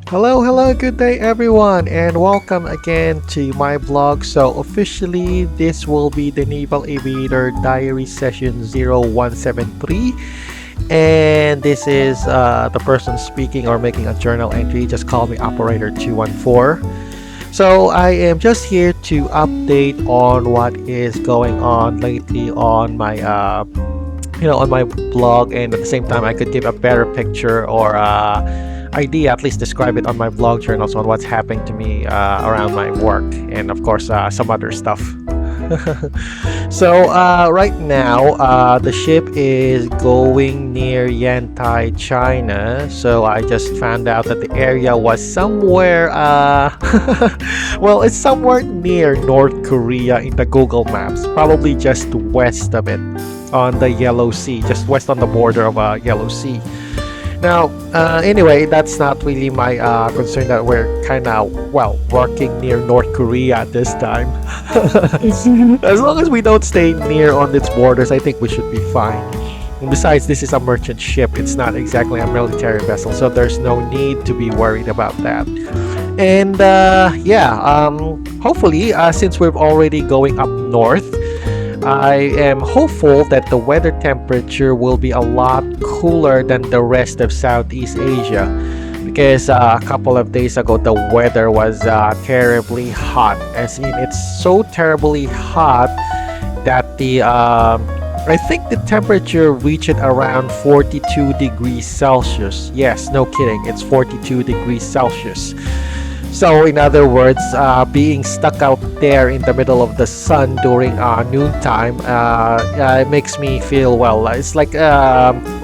Hello, good day everyone, and welcome again to my blog. So, officially, this will be the Naval Aviator Diary Session 0173, and this is the person speaking or making a journal entry. Just call me Operator 214. So, I am just here to update on what is going on lately on my on my blog, and at the same time I could give a better picture or idea, at least describe it on my blog journals on what's happening to me around my work, and of course some other stuff. So right now the ship is going near Yantai, China. So I just found out that the area was somewhere well, it's somewhere near North Korea in the Google Maps, probably just west of it on the Yellow Sea, just west on the border of Yellow Sea. Now, anyway, that's not really my concern that we're kind of, well, working near North Korea at this time. As long as we don't stay near on its borders, I think we should be fine. And besides, this is a merchant ship. It's not exactly a military vessel, so there's no need to be worried about that. And hopefully, since we're already going up north, I am hopeful that the weather temperature will be a lot cooler than the rest of Southeast Asia, because a couple of days ago the weather was terribly hot. As in, it's so terribly hot that the I think the temperature reached around 42 degrees Celsius. Yes, no kidding, it's 42 degrees Celsius. So, in other words, being stuck out there in the middle of the sun during noontime, it makes me feel, well, it's like,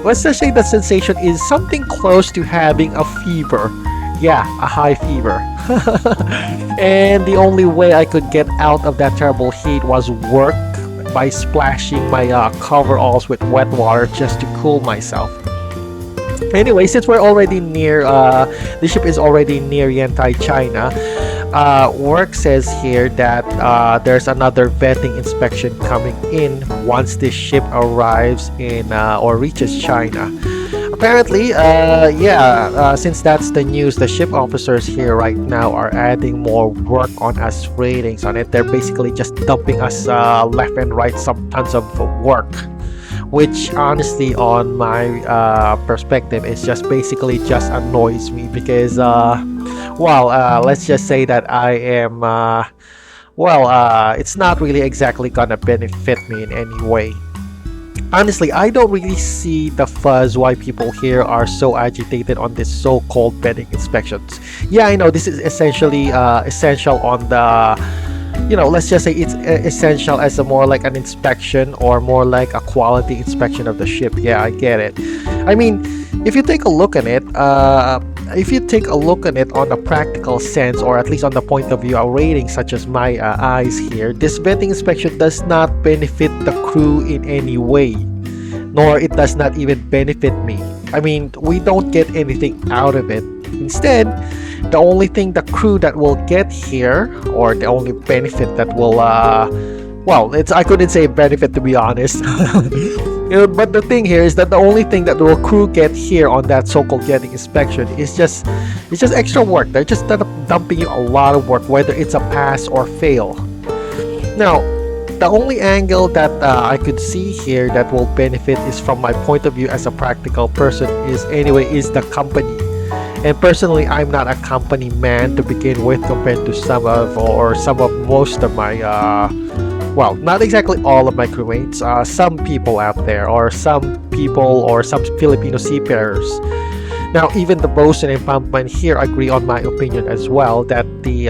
let's just say the sensation is something close to having a fever. Yeah, a high fever. And the only way I could get out of that terrible heat was work by splashing my coveralls with wet water just to cool myself. Anyway, since we're already near, the ship is already near Yantai, China, work says here that there's another vetting inspection coming in once this ship arrives in or reaches China. Apparently, since that's the news, the ship officers here right now are adding more work on us ratings on it. They're basically just dumping us left and right some tons of work, which honestly on my perspective is just basically just annoys me because let's just say that I am it's not really exactly gonna benefit me in any way. Honestly, I don't really see the fuzz why people here are so agitated on this so-called bedding inspections. Yeah, I know this is essentially essential on the, let's just say it's essential as a more like an inspection or more like a quality inspection of the ship. Yeah, I get it. I mean, if you take a look at it, on a practical sense, or at least on the point of view of rating such as my eyes here, this vetting inspection does not benefit the crew in any way, nor it does not even benefit me. I mean, we don't get anything out of it. Instead, the only thing the crew that will get here, or the only benefit that will, I couldn't say benefit to be honest. But the thing here is that the only thing that the crew get here on that so-called getting inspection is just extra work. They're just dumping you a lot of work, whether it's a pass or fail. Now, the only angle that I could see here that will benefit is from my point of view as a practical person is the company. And personally, I'm not a company man to begin with compared to most of my not exactly all of my crewmates, some people out there, or some Filipino seafarers. Now, even the bosun and pumpman here agree on my opinion as well that the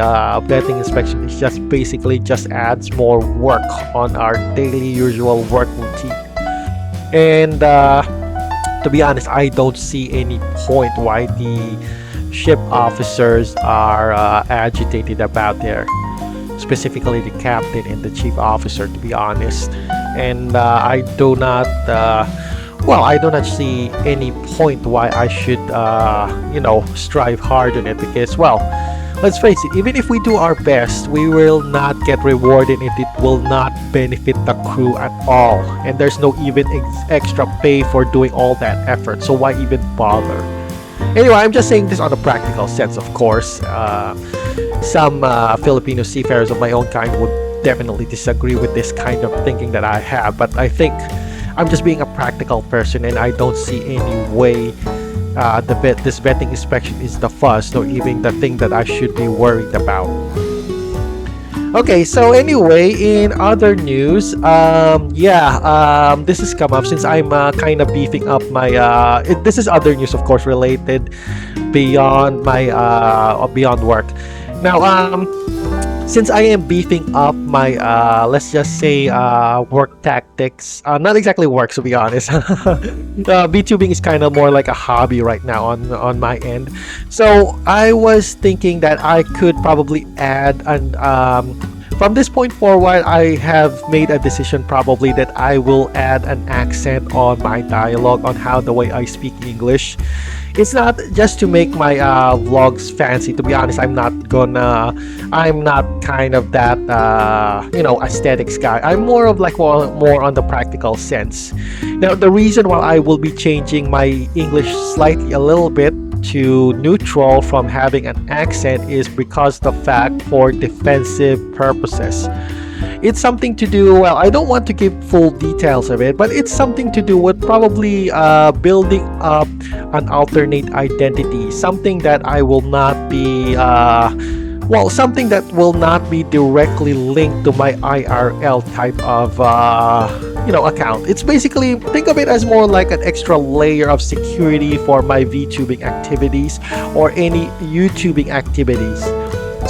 vetting inspection is just basically just adds more work on our daily usual work routine. And to be honest, I don't see any point why the ship officers are agitated about there, specifically the captain and the chief officer, to be honest. And I do not see any point why I should strive hard on it, because, let's face it, even if we do our best, we will not get rewarded and it will not benefit the crew at all, and there's no even extra pay for doing all that effort, so why even bother? Anyway, I'm just saying this on a practical sense, of course. Some Filipino seafarers of my own kind would definitely disagree with this kind of thinking that I have, but I think I'm just being a practical person, and I don't see any way this vetting inspection is the fuss, or even the thing that I should be worried about. Okay, so anyway, in other news, this has come up since I'm kind of beefing up my. This is other news, of course, related beyond my beyond work. Now, since I am beefing up my, let's just say, work tactics, not exactly work to be honest. VTubing is kind of more like a hobby right now on my end. So I was thinking that I could probably add an, from this point forward, I have made a decision probably that I will add an accent on my dialogue on how the way I speak English. It's not just to make my vlogs fancy. To be honest, I'm not kind of that aesthetics guy. I'm more of like more on the practical sense. Now, the reason why I will be changing my English slightly a little bit to neutral from having an accent is because the fact for defensive purposes. It's something to do, well, I don't want to give full details of it, but it's something to do with probably building up an alternate identity, something that I will not be, something that will not be directly linked to my IRL type of, account. It's basically, think of it as more like an extra layer of security for my VTubing activities or any YouTubing activities.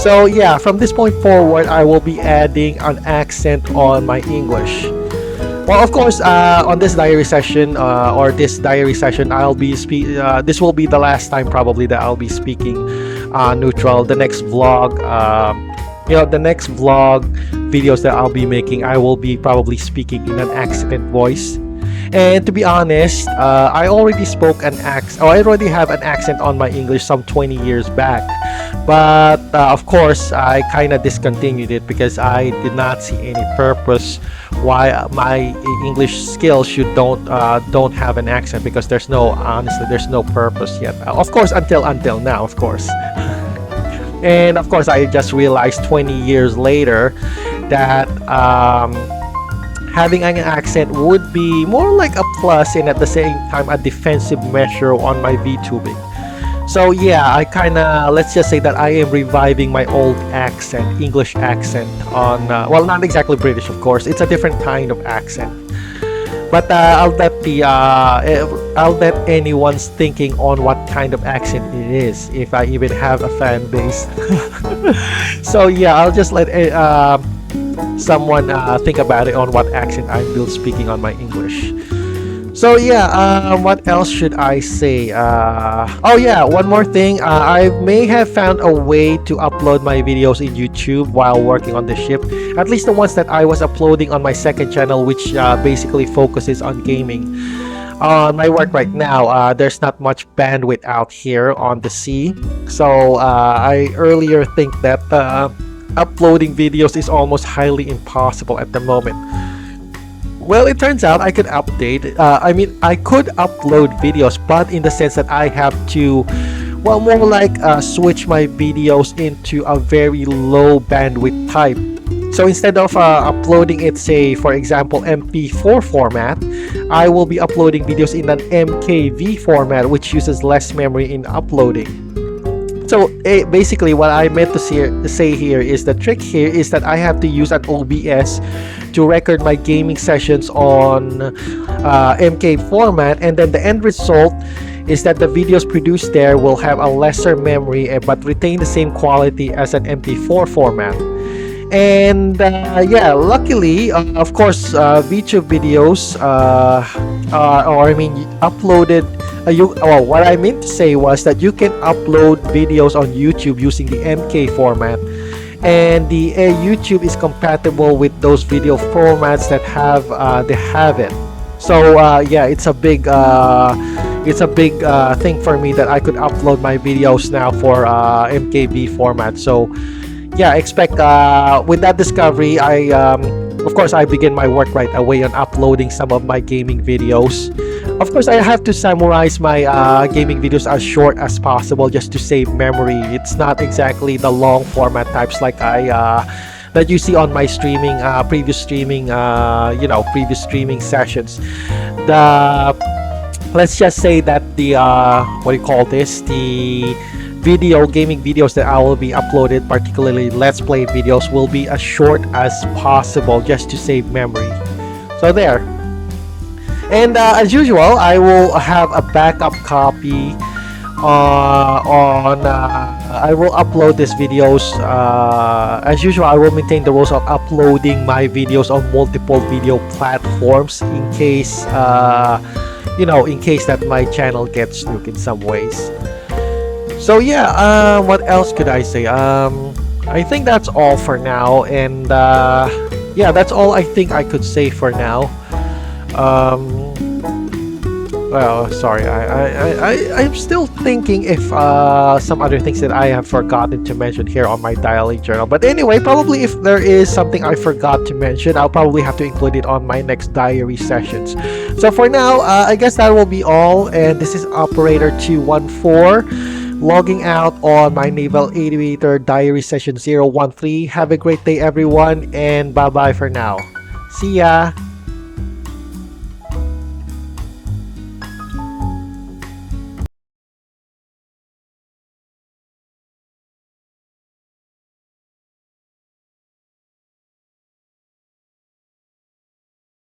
So yeah, from this point forward, I will be adding an accent on my English. Well, of course, on this diary session, I'll be this will be the last time probably that I'll be speaking neutral. The next vlog, videos that I'll be making, I will be probably speaking in an accented voice. And to be honest, I already have an accent on my English some 20 years back. But of course, I kind of discontinued it because I did not see any purpose why my English skills don't have an accent, because there's no purpose yet. Of course, until now, of course. And of course, I just realized 20 years later that having an accent would be more like a plus and at the same time a defensive measure on my VTubing. So yeah, I kind of, let's just say that I am reviving my old accent, English accent on, not exactly British, of course. It's a different kind of accent. But I'll let anyone's thinking on what kind of accent it is, if I even have a fan base. So yeah, I'll just let someone think about it on what accent I'm still speaking on my English. So yeah, what else should I say? One more thing. I may have found a way to upload my videos in YouTube while working on the ship. At least the ones that I was uploading on my second channel, which basically focuses on gaming. On my work right now, there's not much bandwidth out here on the sea. So I earlier think that uploading videos is almost highly impossible at the moment. Well, it turns out I could I could upload videos, but in the sense that I have to, more like switch my videos into a very low bandwidth type. So instead of uploading it, say, for example, MP4 format, I will be uploading videos in an MKV format, which uses less memory in uploading. So basically what I meant to say here is the trick here is that I have to use an OBS to record my gaming sessions on MK format, and then the end result is that the videos produced there will have a lesser memory but retain the same quality as an MP4 format. And luckily, of course, VTube videos uploaded. What I meant to say was that you can upload videos on YouTube using the MK format, and the YouTube is compatible with those video formats that have it. So it's a big thing for me that I could upload my videos now for MKV format. So yeah, expect with that discovery, of course I begin my work right away on uploading some of my gaming videos. Of course, I have to summarize my gaming videos as short as possible just to save memory. It's not exactly the long format types like that you see on my streaming, previous streaming, previous streaming sessions. The Let's just say that the what do you call this? The gaming videos that I will be uploaded, particularly let's play videos, will be as short as possible just to save memory. So there. And as usual, I will have a backup copy I will upload these videos. As usual, I will maintain the rules of uploading my videos on multiple video platforms in case in case that my channel gets nuked in some ways. So yeah, what else could I say? I think that's all for now, and yeah, that's all I think I could say for now. Well, sorry, I'm still thinking if some other things that I have forgotten to mention here on my diary journal. But anyway, probably if there is something I forgot to mention, I'll probably have to include it on my next diary sessions. So for now, I guess that will be all. And this is Operator 214 logging out on my Naval Aviator diary session 013. Have a great day, everyone, and bye-bye for now. See ya!